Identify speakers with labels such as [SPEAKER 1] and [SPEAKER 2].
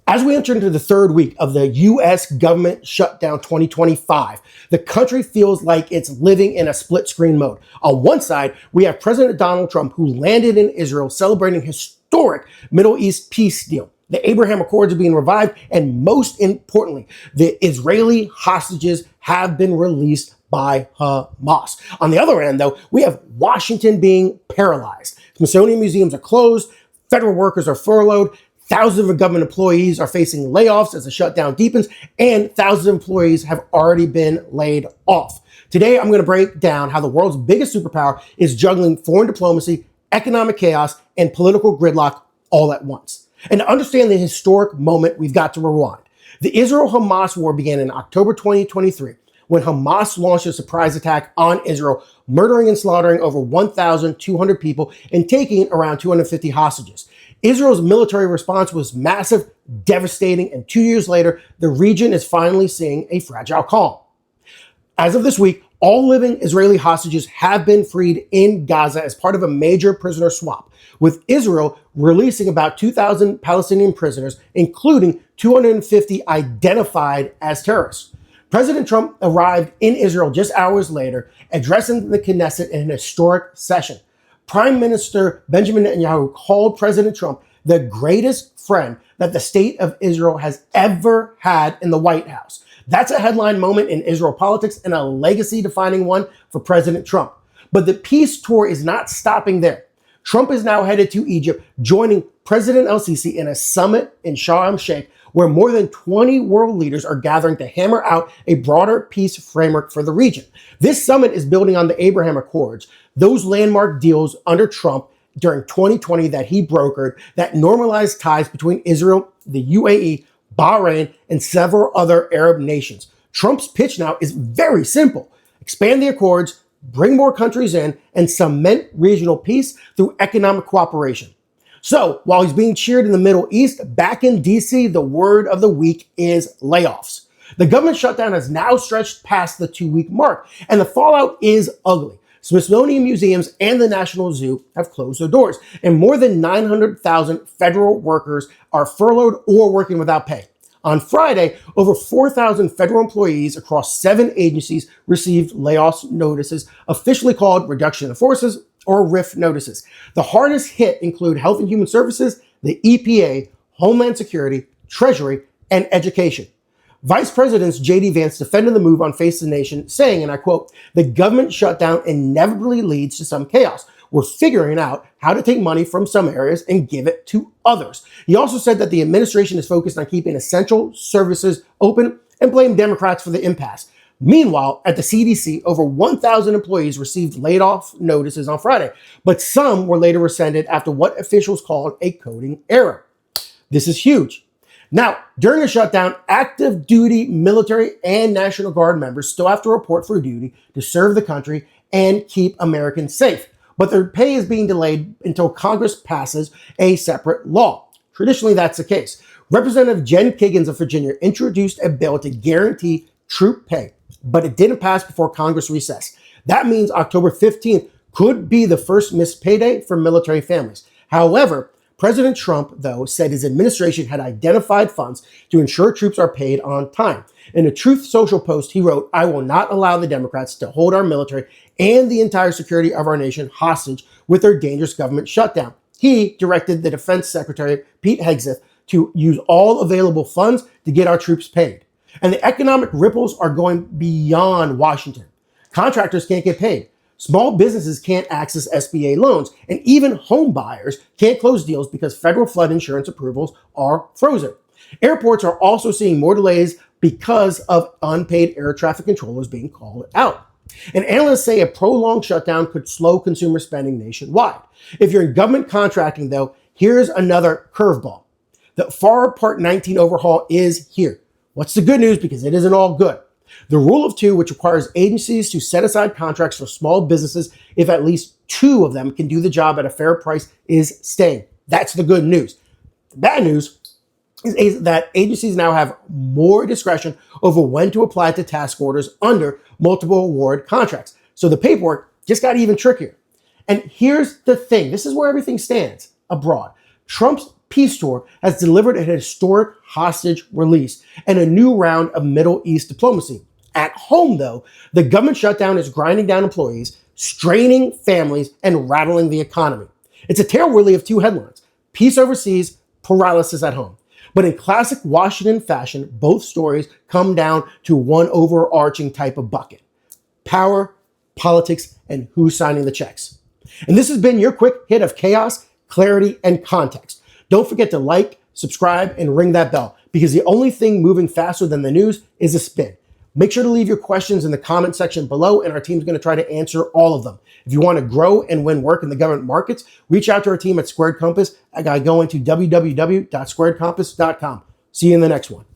[SPEAKER 1] As we enter into the third week of the U.S. government shutdown 2025, the country feels like it's living in a split screen mode. On one side, we have President Donald Trump, who landed in Israel celebrating historic Middle East peace deal. The Abraham Accords are being revived, and most importantly, the Israeli hostages have been released by Hamas. On the other end, though, we have Washington being paralyzed. Smithsonian museums are closed, federal workers are furloughed, thousands of government employees are facing layoffs as the shutdown deepens, and thousands of employees have already been laid off. Today, I'm going to break down how the world's biggest superpower is juggling foreign diplomacy, economic chaos, and political gridlock all at once. And to understand the historic moment, we've got to rewind. The Israel-Hamas war began in October 2023, when Hamas launched a surprise attack on Israel, murdering and slaughtering over 1,200 people and taking around 250 hostages. Israel's military response was massive, devastating, and 2 years later, the region is finally seeing a fragile calm. As of this week, all living Israeli hostages have been freed in Gaza as part of a major prisoner swap, with Israel releasing about 2,000 Palestinian prisoners, including 250 identified as terrorists. President Trump arrived in Israel just hours later, addressing the Knesset in an historic session. Prime Minister Benjamin Netanyahu called President Trump the greatest friend that the state of Israel has ever had in the White House. That's a headline moment in Israel politics and a legacy-defining one for President Trump. But the peace tour is not stopping there. Trump is now headed to Egypt, joining President El-Sisi in a summit in Sharm el-Sheikh, where more than 20 world leaders are gathering to hammer out a broader peace framework for the region. This summit is building on the Abraham Accords, those landmark deals under Trump during 2020 that he brokered that normalized ties between Israel, the UAE, Bahrain, and several other Arab nations. Trump's pitch now is very simple. Expand the accords, bring more countries in, and cement regional peace through economic cooperation. So, while he's being cheered in the Middle East, back in DC, the word of the week is layoffs. The government shutdown has now stretched past the 2-week mark, and the fallout is ugly. Smithsonian museums and the National Zoo have closed their doors, and more than 900,000 federal workers are furloughed or working without pay. On Friday, over 4,000 federal employees across 7 agencies received layoffs notices, officially called reduction in forces or RIF notices. The hardest hit include Health and Human Services, the EPA, Homeland Security, Treasury, and Education. Vice President JD Vance defended the move on Face the Nation, saying, and I quote, "The government shutdown inevitably leads to some chaos. We're figuring out how to take money from some areas and give it to others." He also said that the administration is focused on keeping essential services open and blamed Democrats for the impasse. Meanwhile, at the CDC, over 1,000 employees received laid-off notices on Friday, but some were later rescinded after what officials called a coding error. This is huge. Now, during the shutdown, active duty military and National Guard members still have to report for duty to serve the country and keep Americans safe, but their pay is being delayed until Congress passes a separate law. Traditionally, that's the case. Representative Jen Kiggans of Virginia introduced a bill to guarantee troop pay, but it didn't pass before Congress recessed. That means October 15th could be the first missed payday for military families. However, President Trump, though, said his administration had identified funds to ensure troops are paid on time. In a Truth Social post, he wrote, "I will not allow the Democrats to hold our military and the entire security of our nation hostage with their dangerous government shutdown." He directed the Defense Secretary, Pete Hegseth, to use all available funds to get our troops paid. And the economic ripples are going beyond Washington. Contractors can't get paid. Small businesses can't access SBA loans, and even home buyers can't close deals because federal flood insurance approvals are frozen. Airports are also seeing more delays because of unpaid air traffic controllers being called out. And analysts say a prolonged shutdown could slow consumer spending nationwide. If you're in government contracting, though, here's another curveball. The FAR Part 19 overhaul is here. What's the good news? Because it isn't all good. The rule of two, which requires agencies to set aside contracts for small businesses if at least 2 of them can do the job at a fair price, is staying. That's the good news. The bad news is that agencies now have more discretion over when to apply to task orders under multiple award contracts. So the paperwork just got even trickier. And here's the thing. This is where everything stands abroad. Trump's peace tour has delivered a historic hostage release and a new round of Middle East diplomacy. At home, though, the government shutdown is grinding down employees, straining families, and rattling the economy. It's a tale really of two headlines: peace overseas, paralysis at home. But in classic Washington fashion, both stories come down to one overarching type of bucket: power, politics, and who's signing the checks. And this has been your quick hit of chaos, clarity, and context. Don't forget to like, subscribe, and ring that bell, because the only thing moving faster than the news is a spin. Make sure to leave your questions in the comment section below, and our team's going to try to answer all of them. If you want to grow and win work in the government markets, reach out to our team at Squared Compass by going to www.squaredcompass.com. See you in the next one.